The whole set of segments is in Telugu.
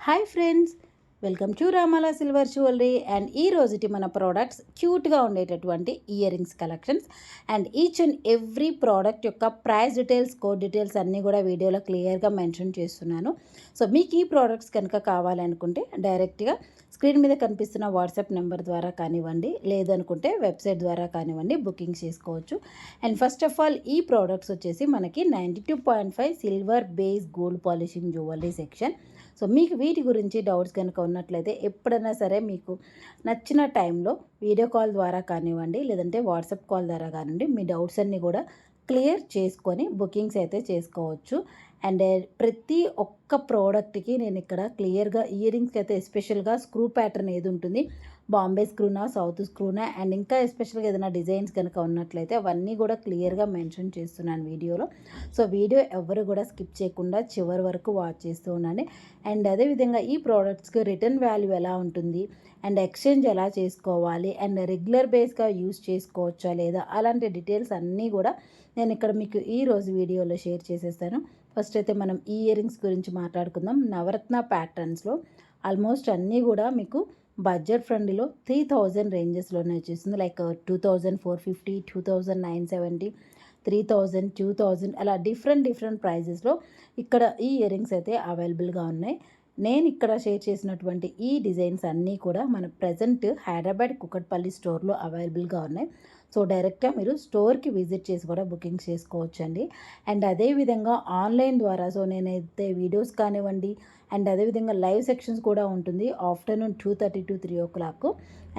Hi friends, welcome to Ramala silver jewellery. And ఈ రోజుటి మన ప్రోడక్ట్స్ క్యూట్గా ఉండేటటువంటి earrings collections. And each and every product యొక్క ప్రైస్ డీటెయిల్స్, కోడ్ డీటెయిల్స్ అన్నీ కూడా వీడియోలో క్లియర్గా మెన్షన్ చేస్తున్నాను. సో మీకు ఈ ప్రోడక్ట్స్ కనుక కావాలనుకుంటే డైరెక్ట్గా స్క్రీన్ మీద కనిపిస్తున్న వాట్సాప్ నెంబర్ ద్వారా కానివ్వండి, లేదనుకుంటే వెబ్సైట్ ద్వారా కానివ్వండి బుకింగ్ చేసుకోవచ్చు. అండ్ ఫస్ట్ ఆఫ్ ఆల్ ఈ ప్రోడక్ట్స్ వచ్చేసి మనకి 92.5 silver base gold polishing jewellery section. So మీకు వీటి గురించి డౌట్స్ కనుక ఉన్నట్లయితే ఎప్పుడైనా సరే మీకు నచ్చిన టైంలో వీడియో కాల్ ద్వారా కానివ్వండి, లేదంటే వాట్సాప్ కాల్ ద్వారా కానివ్వండి, మీ డౌట్స్ అన్నీ కూడా క్లియర్ చేసుకొని బుకింగ్స్ అయితే చేసుకోవచ్చు. అండ్ ప్రతి ఒక్క ప్రోడక్ట్కి నేను ఇక్కడ క్లియర్గా ఇయర్ రింగ్స్కి అయితే ఎస్పెషల్గా స్క్రూ ప్యాటర్న్ ఏది ఉంటుంది, బాంబే స్క్రూనా, సౌత్ స్క్రూనా, అండ్ ఇంకా ఎస్పెషల్గా ఏదైనా డిజైన్స్ కనుక ఉన్నట్లయితే అవన్నీ కూడా క్లియర్గా మెన్షన్ చేస్తున్నాను వీడియోలో. సో వీడియో ఎవరు కూడా స్కిప్ చేయకుండా చివరి వరకు వాచ్ చేస్తూ ఉండండి. అండ్ అదేవిధంగా ఈ ప్రోడక్ట్స్కి రిటర్న్ వాల్యూ ఎలా ఉంటుంది, అండ్ ఎక్స్చేంజ్ ఎలా చేసుకోవాలి, అండ్ రెగ్యులర్ బేస్గా యూస్ చేసుకోవచ్చా లేదా, అలాంటి డీటెయిల్స్ అన్నీ కూడా నేను ఇక్కడ మీకు ఈరోజు వీడియోలో షేర్ చేసేస్తాను. ఫస్ట్ అయితే మనం ఈ ఇయర్ రింగ్స్ గురించి మాట్లాడుకుందాం. నవరత్న ప్యాటర్న్స్లో ఆల్మోస్ట్ అన్నీ కూడా మీకు బడ్జెట్ ఫ్రెండ్లీలో 3000 రేంజెస్లోనే వచ్చేసింది. లైక్ 2450, 2970, 3000, 2000 అలా డిఫరెంట్ ప్రైజెస్లో ఇక్కడ ఈ ఇయర్ రింగ్స్ అయితే అవైలబుల్గా ఉన్నాయి. నేను ఇక్కడ షేర్ చేసినటువంటి ఈ డిజైన్స్ అన్నీ కూడా మన ప్రజెంట్ హైదరాబాద్ కుకట్పల్లి స్టోర్లో అవైలబుల్గా ఉన్నాయి. సో డైరెక్ట్గా మీరు స్టోర్కి విజిట్ చేసి కూడా బుకింగ్ చేసుకోవచ్చండి. అండ్ అదేవిధంగా ఆన్లైన్ ద్వారా సో నేనైతే వీడియోస్ కానివ్వండి, అండ్ అదేవిధంగా లైవ్ సెక్షన్స్ కూడా ఉంటుంది afternoon 2:30 to 3 o'clock.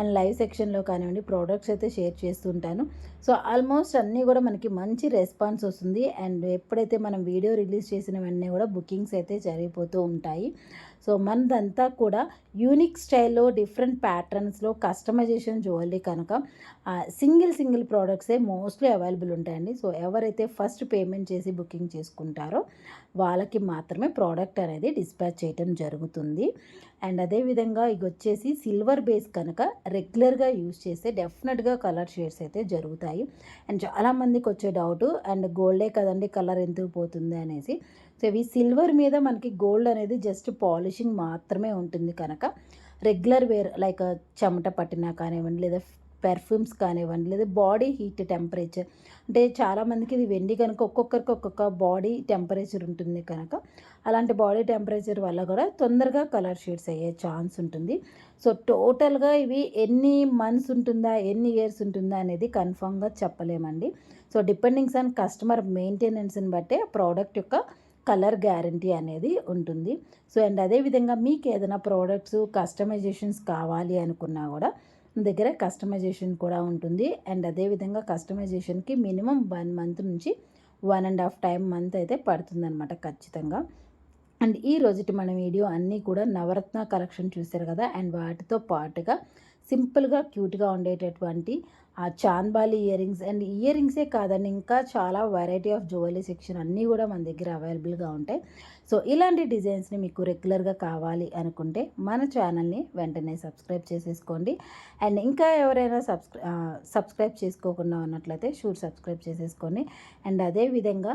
And live సెక్షన్లో కానివ్వండి ప్రోడక్ట్స్ అయితే షేర్ చేస్తుంటాను. సో ఆల్మోస్ట్ అన్నీ కూడా మనకి మంచి రెస్పాన్స్ వస్తుంది. అండ్ ఎప్పుడైతే మనం వీడియో రిలీజ్ చేసిన వెంటనే కూడా బుకింగ్స్ అయితే జరిగిపోతూ ఉంటాయి. సో మనదంతా కూడా యూనిక్ స్టైల్లో డిఫరెంట్ ప్యాటర్న్స్లో కస్టమైజేషన్ జ్యువెలరీ కనుక సింగిల్ ప్రోడక్ట్సే మోస్ట్లీ అవైలబుల్ ఉంటాయండి. సో ఎవరైతే ఫస్ట్ పేమెంట్ చేసి బుకింగ్ చేసుకుంటారో వాళ్ళకి మాత్రమే ప్రోడక్ట్ అనేది డిస్పాచ్ చేయటం జరుగుతుంది. అండ్ అదేవిధంగా ఇక వచ్చేసి సిల్వర్ బేస్ కనుక రెగ్యులర్గా యూజ్ చేస్తే డెఫినెట్గా కలర్ షేడ్స్ అయితే జరుగుతాయి. అండ్ చాలామందికి వచ్చే డౌట్, అండ్ గోల్డే కదండి కలర్ ఎందుకు పోతుంది అనేసి. సో ఇవి సిల్వర్ మీద మనకి గోల్డ్ అనేది జస్ట్ పాలిషింగ్ మాత్రమే ఉంటుంది కనుక రెగ్యులర్ వేర్ లైక్ చెమట పట్టినా కానివ్వండి, లేదా పెర్ఫ్యూమ్స్ కానివ్వండి, లేదా బాడీ హీట్ టెంపరేచర్, అంటే చాలామందికి ఇది వెండి కనుక ఒక్కొక్కరికి ఒక్కొక్క బాడీ టెంపరేచర్ ఉంటుంది కనుక అలాంటి బాడీ టెంపరేచర్ వల్ల కూడా తొందరగా కలర్ షేడ్స్ అయ్యే ఛాన్స్ ఉంటుంది. సో టోటల్గా ఇవి ఎన్ని మంత్స్ ఉంటుందా, ఎన్ని ఇయర్స్ ఉంటుందా అనేది కన్ఫామ్గా చెప్పలేమండి. సో డిపెండింగ్స్ ఆన్ కస్టమర్ మెయింటెనెన్స్ని బట్టే ప్రోడక్ట్ యొక్క కలర్ గ్యారంటీ అనేది ఉంటుంది. సో అండ్ అదేవిధంగా మీకు ఏదైనా ప్రోడక్ట్స్ కస్టమైజేషన్స్ కావాలి అనుకున్నా కూడా మన దగ్గర కస్టమైజేషన్ కూడా ఉంటుంది. అండ్ అదేవిధంగా కస్టమైజేషన్కి మినిమం 1 month నుంచి 1.5 months అయితే పడుతుందన్నమాట ఖచ్చితంగా. అండ్ ఈ రోజుటి మన వీడియో అన్నీ కూడా నవరత్న కలెక్షన్ చూశారు కదా. అండ్ వాటితో పాటుగా సింపుల్గా క్యూట్గా ఉండేటటువంటి ఆ chandbali earrings, and ear రింగ్సే కాదండి ఇంకా చాలా వెరైటీ ఆఫ్ జ్యువెలరీ సెక్షన్ అన్నీ కూడా మన దగ్గర అవైలబుల్గా ఉంటాయి. సో ఇలాంటి డిజైన్స్ని మీకు రెగ్యులర్గా కావాలి అనుకుంటే మన ఛానల్ని వెంటనే సబ్స్క్రైబ్ చేసేసుకోండి. అండ్ ఇంకా ఎవరైనా సబ్స్క్రైబ్ చేసుకోకుండా ఉన్నట్లయితే షూర్ సబ్స్క్రైబ్ చేసేసుకోండి. అండ్ అదేవిధంగా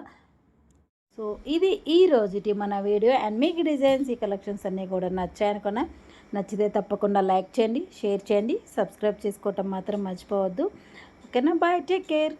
సో ఇది ఈ రోజుటి మన వీడియో. అండ్ మీకు డిజైన్స్ ఈ కలెక్షన్స్ అన్నీ కూడా నచ్చాయనుకున్నా, నచ్చితే తప్పకుండా లైక్ చేయండి, షేర్ చేయండి, సబ్స్క్రైబ్ చేసుకోవటం మాత్రం మర్చిపోవద్దు. ఓకేనా, బాయ్, టేక్ కేర్.